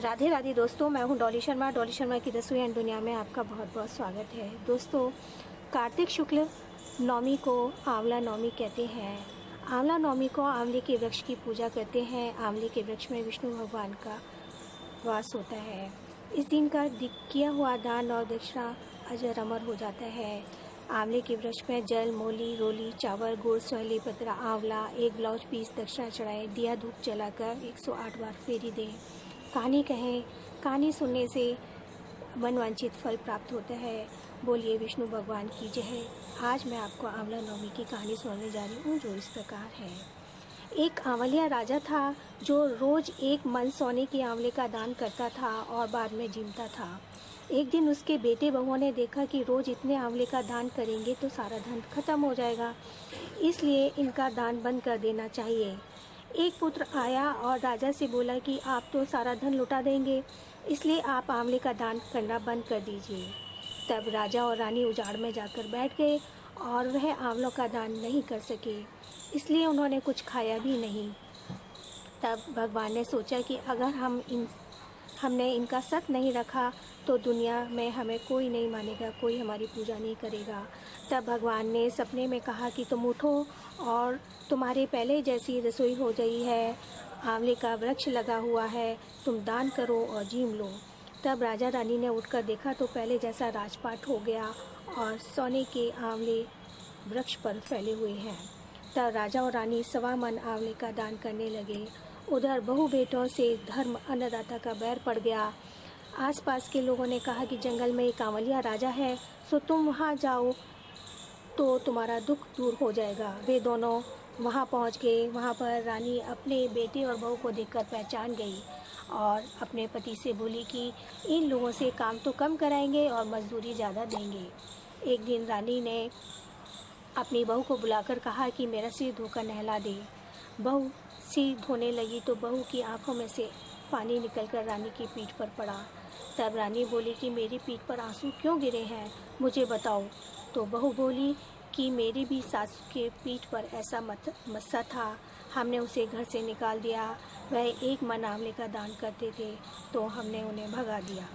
राधे राधे दोस्तों, मैं हूं डॉली शर्मा। डॉली शर्मा की रसोई एंड दुनिया में आपका बहुत बहुत स्वागत है। दोस्तों, कार्तिक शुक्ल नवमी को आंवला नवमी कहते हैं। आंवला नवमी को आंवले के वृक्ष की पूजा करते हैं। आंवले के वृक्ष में विष्णु भगवान का वास होता है। इस दिन का किया हुआ दान और दक्षिणा अजर अमर हो जाता है। आंवले के वृक्ष में जल, मूली, रोली, चावल, गुड़, सोहली पत्र, आंवला, एक ब्लाउज पीस दक्षिणा चढ़ाएं। दिया धूप जलाकर 108 बार फेरी दें। कहानी कहें, कहानी सुनने से मनवांछित फल प्राप्त होता है। बोलिए विष्णु भगवान की जय। आज मैं आपको आंवला नवमी की कहानी सुनाने जा रही हूँ, जो इस प्रकार है। एक आंवलिया राजा था जो रोज एक मन सोने के आंवले का दान करता था और बाद में जीमता था। एक दिन उसके बेटे बहुओं ने देखा कि रोज इतने आंवले का दान करेंगे तो सारा धन खत्म हो जाएगा, इसलिए इनका दान बंद कर देना चाहिए। एक पुत्र आया और राजा से बोला कि आप तो सारा धन लुटा देंगे, इसलिए आप आंवले का दान करना बंद कर दीजिए। तब राजा और रानी उजाड़ में जाकर बैठ गए और वह आंवलों का दान नहीं कर सके, इसलिए उन्होंने कुछ खाया भी नहीं। तब भगवान ने सोचा कि अगर हमने इनका सत नहीं रखा तो दुनिया में हमें कोई नहीं मानेगा, कोई हमारी पूजा नहीं करेगा। तब भगवान ने सपने में कहा कि तुम उठो और तुम्हारे पहले जैसी रसोई हो गई है, आंवले का वृक्ष लगा हुआ है, तुम दान करो और जीम लो। तब राजा रानी ने उठकर देखा तो पहले जैसा राजपाट हो गया और सोने के आंवले वृक्ष पर फैले हुए हैं। तब राजा और रानी 1.25 मन आंवले का दान करने लगे। उधर बहु बेटों से धर्म अन्नदाता का बैर पड़ गया। आसपास के लोगों ने कहा कि जंगल में एक आंवलिया राजा है, सो तुम वहाँ जाओ तो तुम्हारा दुख दूर हो जाएगा। वे दोनों वहाँ पहुँच गए। वहाँ पर रानी अपने बेटे और बहू को देखकर पहचान गई और अपने पति से बोली कि इन लोगों से काम तो कम कराएंगे और मजदूरी ज़्यादा देंगे। एक दिन रानी ने अपनी बहू को बुलाकर कहा कि मेरा सिर धोकर नहला दे। बहू सिर धोने लगी तो बहू की आंखों में से पानी निकलकर रानी की पीठ पर पड़ा। तब रानी बोली कि मेरी पीठ पर आंसू क्यों गिरे हैं, मुझे बताओ। तो बहू बोली कि मेरी भी सास के पीठ पर ऐसा मस्सा था, हमने उसे घर से निकाल दिया। वह 1 मन आंवले का दान करते थे तो हमने उन्हें भगा दिया।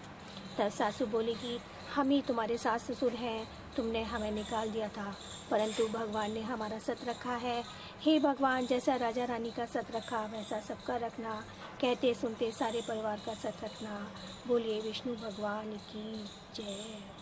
तब सासू बोली कि हम ही तुम्हारे सास ससुर हैं, तुमने हमें निकाल दिया था, परंतु भगवान ने हमारा सत रखा है। हे भगवान, जैसा राजा रानी का सत रखा वैसा सबका रखना, कहते सुनते सारे परिवार का सत रखना। बोलिए विष्णु भगवान की जय।